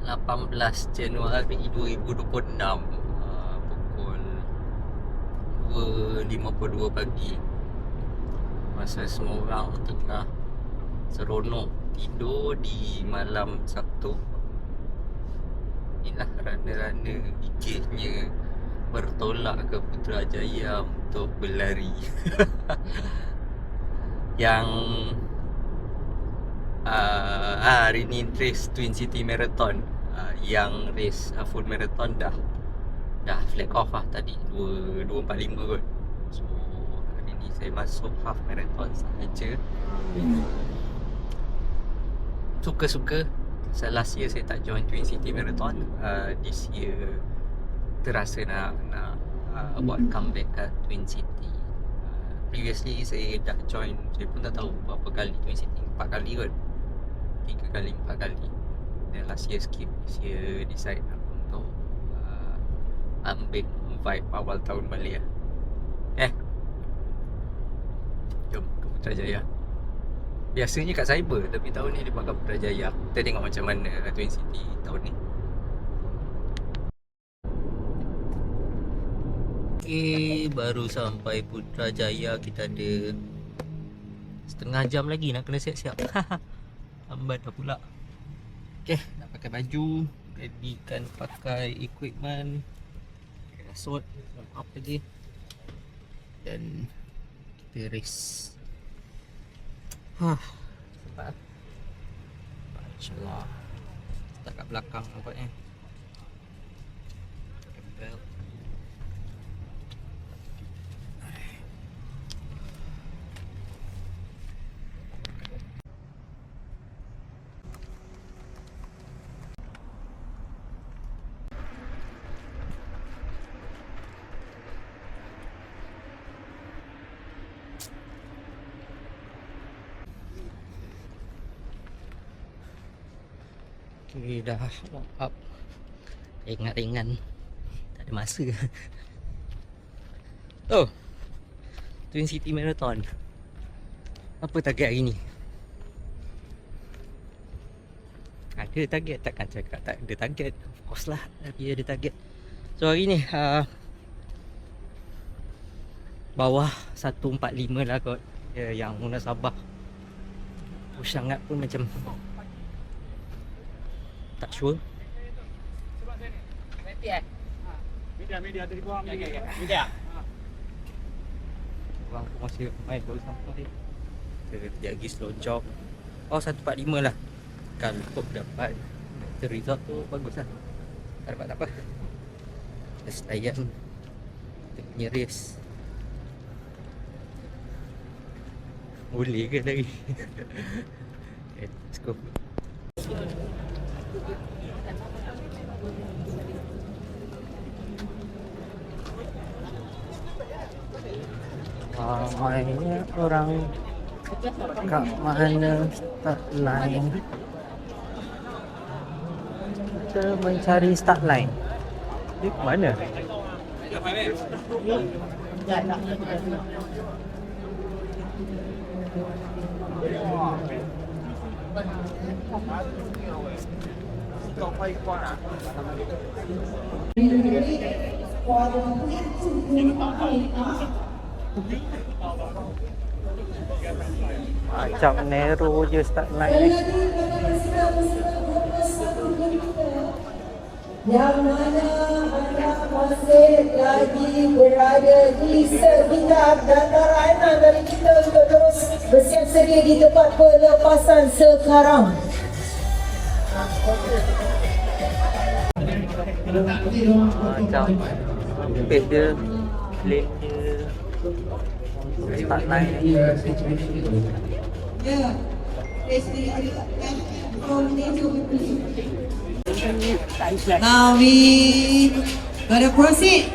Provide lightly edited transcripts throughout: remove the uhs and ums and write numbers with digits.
18 Januari 2026, pukul 2.52 pagi. Masa semua orang tengah seronok tidur di malam Sabtu, inilah rana-rana gigihnya bertolak ke Putrajaya untuk berlari. Yang hari ni race Twin City Marathon, yang race full marathon dah flag off lah tadi 2.45 kot. So hari ni saya masuk half marathon sahaja. Suka-suka. Last year saya tak join Twin City Marathon. This year terasa nak buat comeback kat Twin City. Previously saya dah join, saya pun tak tahu berapa kali Twin City, 4 kali kot, 3 kali 4 kali. Dan last year skip. This year decide untuk ambil vibe awal tahun balik lah. Jom ke Putrajaya. Biasanya kat Cyber, tapi tahun ni dia buat kat Putrajaya. Kita tengok macam mana Twin City tahun ni. Okay, baru sampai Putrajaya. Kita ada setengah jam lagi nak kena siap-siap. Lambat dah pula. Okay, nak pakai baju, readykan pakai equipment, pakai kasut, up lagi, dan kita race. Cepat. InsyaAllah. Start kat belakang nampaknya. Pakai belt. Okay, dah warm up. Ringan-ringan. Tak ada masa. Oh, Twin City Marathon. Apa target hari ni? Ada target? Takkan cakap tak ada target. Of course lah, tapi ada target. So hari ni bawah 145 lah kot. Yang munasabah push sangat pun macam tak sure. Media dari bawah. Media. Orang pun masih main baru sampai. Kita lagi slow jog. 145 lah. Kalau dapat the result tu bagus lah. Tak dapat tak apa. Just layan kita punya race. Boleh ke lagi? Okay, let's go. Mainnya orang kat mana start line. Kita mencari start line. Dia ke mana? Macam narrow je start line ni. Yang mana anda masih lagi berada di sekitar dataran, dari kita untuk terus bersiap sedia di tempat pelepasan sekarang. Macam sempit dia, lane dia, start line ni. Now we gonna proceed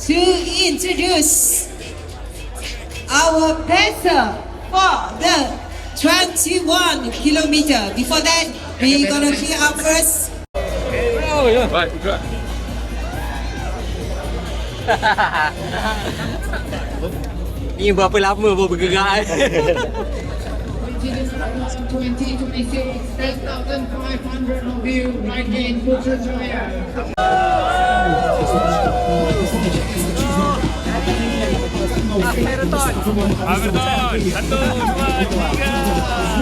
to introduce our pacer for the 21 kilometer. Before that, we gonna clear up first. Baik, juga. Ni berapa lama baru bergerak 2026, 10,500 of you right here in Putrajaya.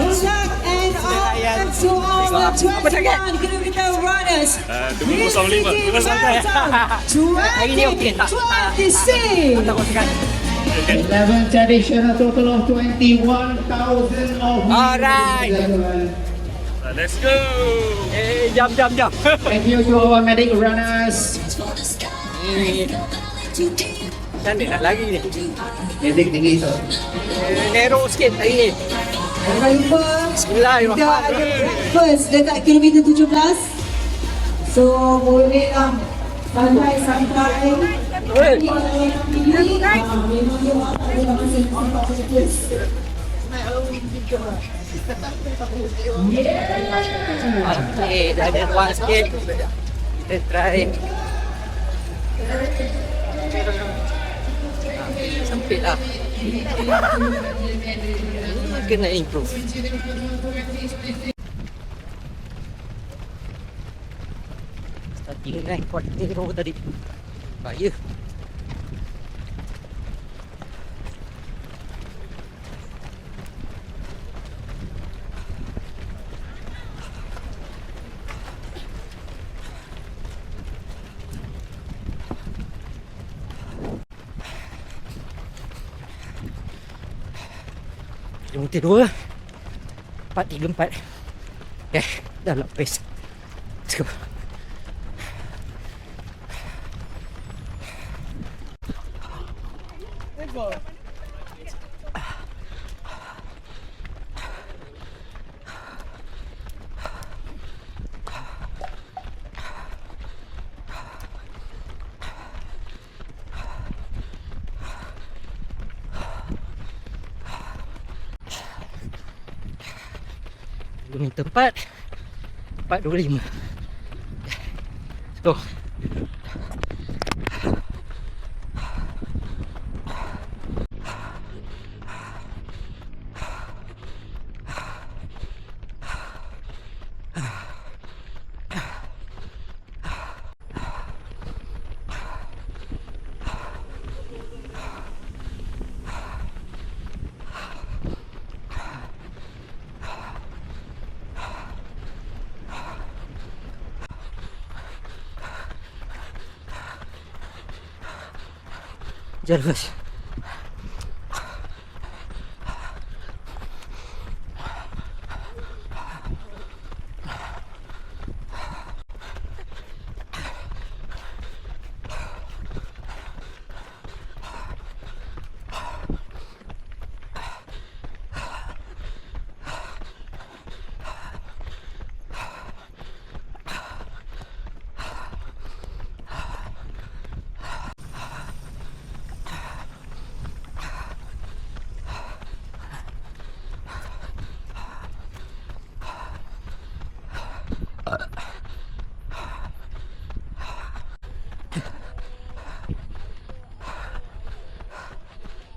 Good luck and all to all the 21 kilometer runners. 2026. 11 additional total of 21,000 of you. Alright. Let's go. Jam. Thank you to our medic runners. Cantik nak lari ni. Medic tinggi tu. Narrow sikit hari ni. Jangan lupa kita ada Bismillahirrahmanirrahim. breakfast dekat kilometer 17. So bolehlah santai-santai. Oi. Memang dia tak ada masing-masing. Okay, dah ada ruang sikit. Kita try. Sempit lah. Kena improve. Starting kan kuat hero tadi. Bahaya. Kilometer 2 434. Okay, dah lock pace. Let's go. Kilometer 4 425. Let's go. Jelas.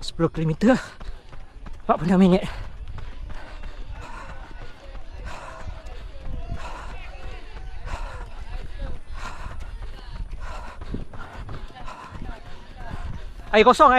Sepuluh kilometer 46 minit. Air kosong.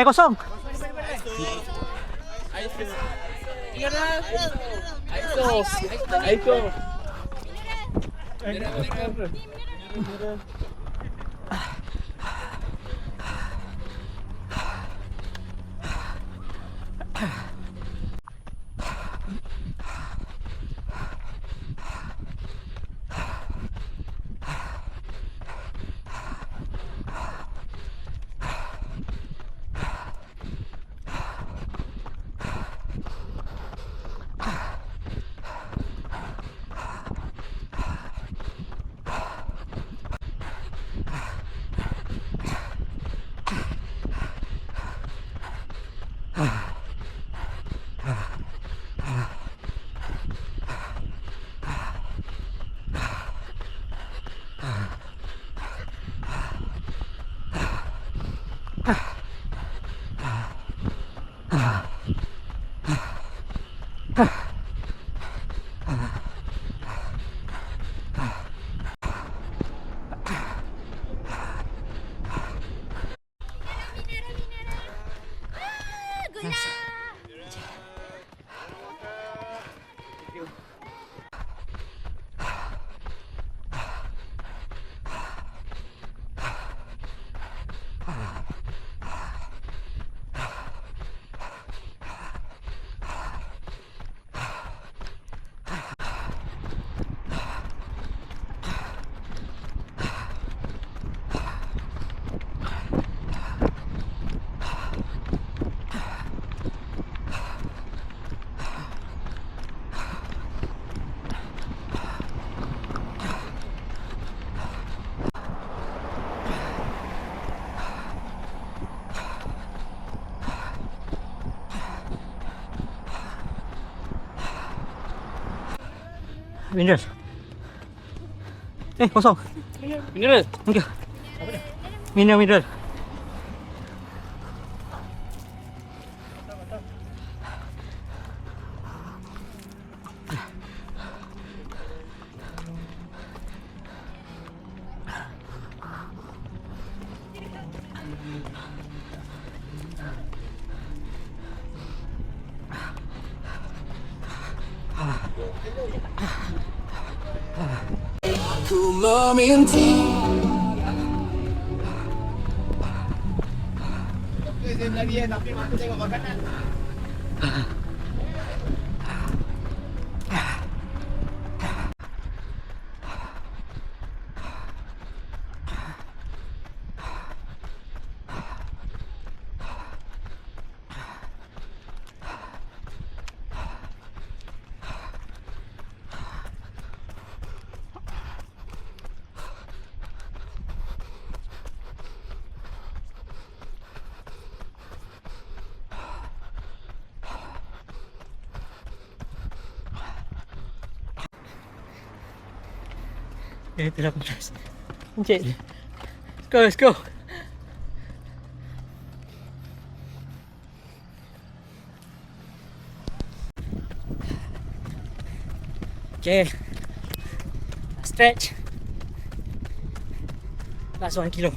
Mineral. Kosong. Mineral. Thank you. Mineral. Ku meminta Itu 18. Encik. Let's go. Okay. Stretch. Last 1 kilo.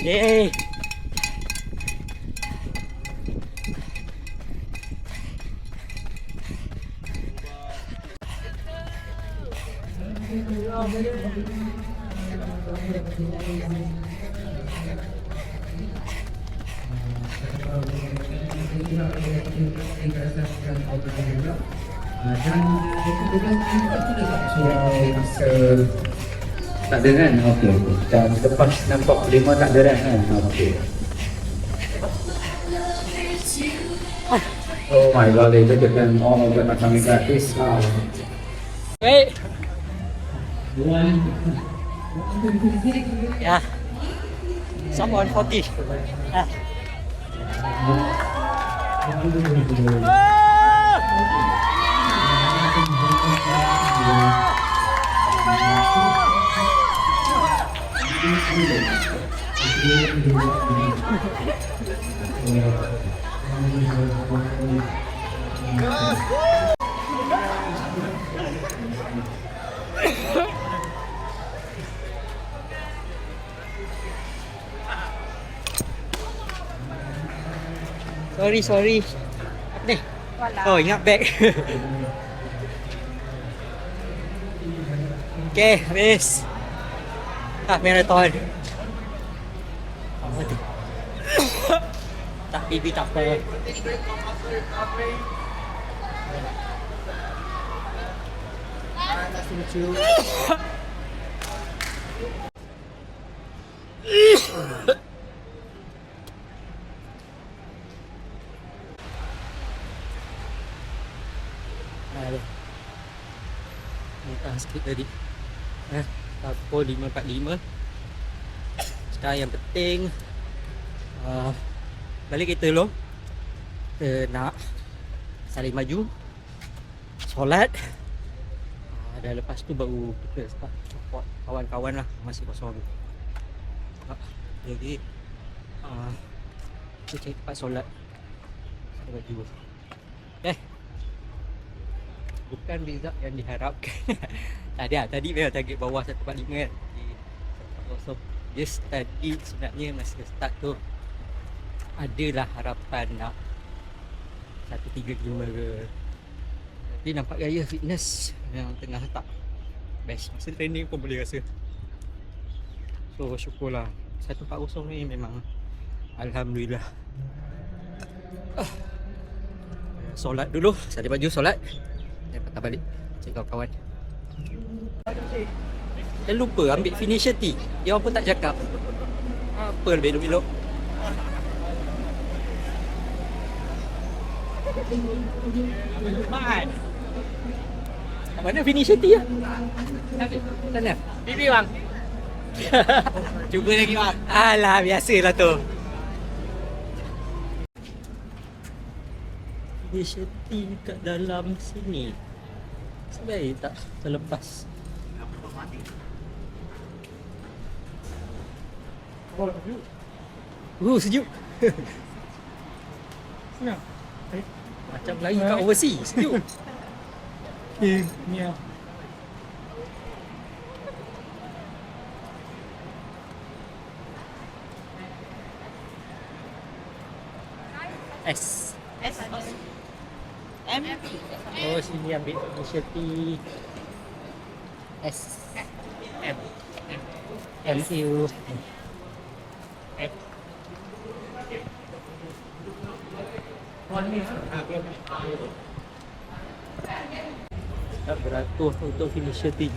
Yay! Tak ada kan? Okey. Dan lepas nampak 5 tak ada kan? Okey. Oh my god, they look at them all of them are coming back this far. Wait. Yeah. Someone 40. Ah. Sorry. Apa ni? Oh, ingat bag. Okay, habis. Marathon. Tak PB tak apa. Sikit tadi. pukul 5.45. Sekarang yang penting balik kereta dulu. Kita nak saling maju, solat, dan lepas tu baru kita start support kawan-kawan lah. Masih kosong. Jadi kita cari tempat solat, saling maju. Bukan result yang diharapkan. Tadi memang target bawah 1.5 kan. Jadi 1.0. Just tadi sebenarnya masa start tu adalah harapan nak 1.35 ke. Tapi nampak gaya fitness yang tengah tak best. Masa training pun boleh rasa. So syukurlah 1.40 ni memang alhamdulillah. Solat dulu, saya baju solat. Patah balik cek kawan-kawan. Saya lupa ambil finisher tee. Dia orang pun tak cakap apa belok-belok. Mana finisher tee lah? Sana? Bibi bang. Cuba lagi bang. Alah, biasalah tu. Finisher tee kat dalam sini. Sebaik tak terlepas. Sejuk. Senang. Macam lari kat overseas. Sejuk. Ni lah. S. M. Oh, sini ambil initial T. S. M. M. U. F. Tak beratur untuk finisher T.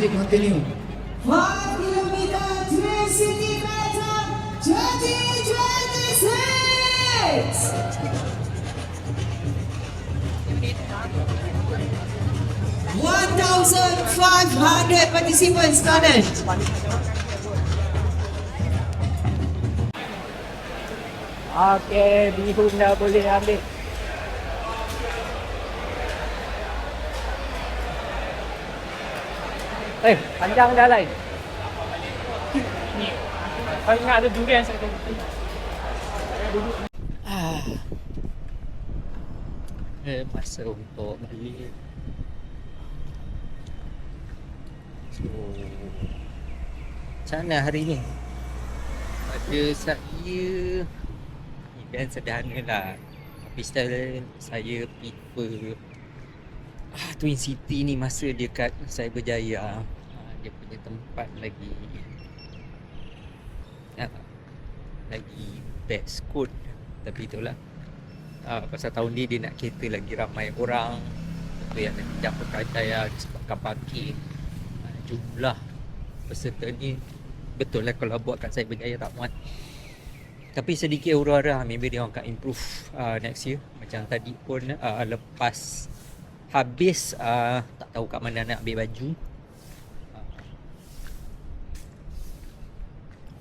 Continue. 5 kilometer Twin City Marathon 2026. 1,500 participants started. Okey, bihun dah boleh ambil. Panjang dah lain. Kau ingat ada durian saya tu. Masa untuk balik. So, macam mana hari ni? Pada saya event sederhana lah. Tapi style saya prefer Twin City ni masa dia kat Cyberjaya. Dia punya tempat lagi best kot. Tapi itulah pasal tahun ni dia nak cater lagi ramai orang. Itu yang nanti dapat Cyberjaya disebabkan parking. Jumlah peserta ni betul lah kalau buat kat Cyberjaya tak muat. Tapi sedikit huru-hara, maybe dia orang akan improve next year. Macam tadi pun lepas habis tak tahu kat mana nak ambil baju.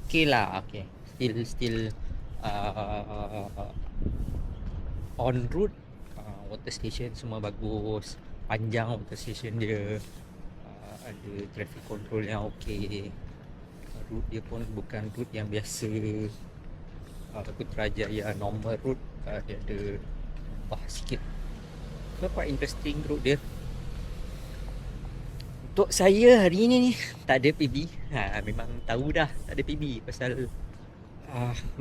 Okay lah, okay. Still on route. Water station semua bagus. Panjang water station dia. Ada traffic control yang okay. Route dia pun bukan route yang biasa Putrajaya normal route. Dia ada bah sikit. So quite interesting route dia. Untuk saya hari ni tak ada PB. Memang tahu dah tak ada PB pasal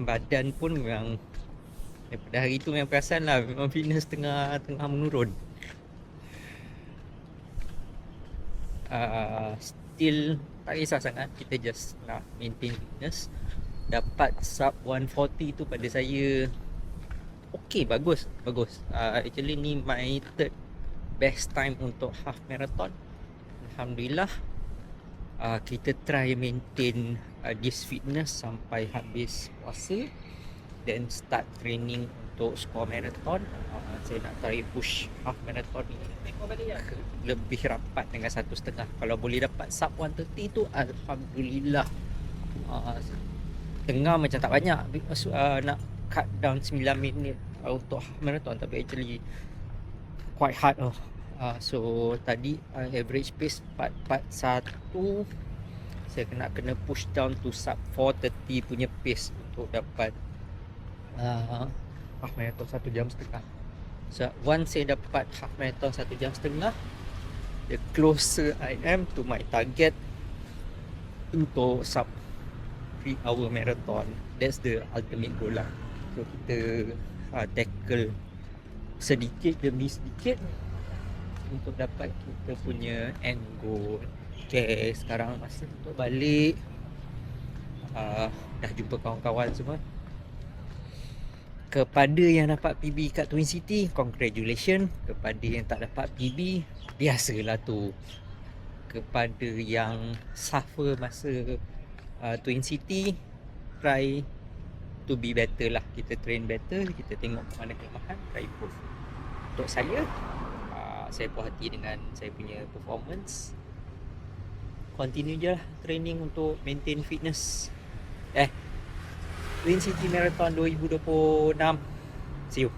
badan pun memang daripada hari tu memang perasan lah memang fitness tengah menurun. Still tak kisah sangat, kita just nak maintain fitness. Dapat sub 140 tu pada saya okay, bagus. Actually ni my third best time untuk half marathon. Alhamdulillah, kita try maintain this fitness sampai habis puasa, then start training untuk score marathon. Saya nak try push half marathon ni lebih rapat dengan 1.5. Kalau boleh dapat sub 130 tu alhamdulillah. Tengah macam tak banyak, nak cut down 9 minit untuk half marathon, tapi actually quite hard so tadi average pace 4:41, saya kena push down to sub 4:30 punya pace untuk dapat half marathon 1.5 jam. So once saya dapat half marathon 1.5 jam, the closer I am to my target untuk sub 3 hour marathon. That's the ultimate goal lah. So kita tackle sedikit demi sedikit untuk dapat kita punya end goal. Okay, sekarang masa untuk balik. Dah jumpa kawan-kawan semua. Kepada yang dapat PB kat Twin City, congratulations. Kepada yang tak dapat PB, biasalah tu. Kepada yang suffer masa Twin City, try to be better lah. Kita train better, kita tengok mana kelemahan, try improve. Untuk saya puas hati dengan saya punya performance. Continue je lah training untuk maintain fitness. Twin City Marathon 2026. See you.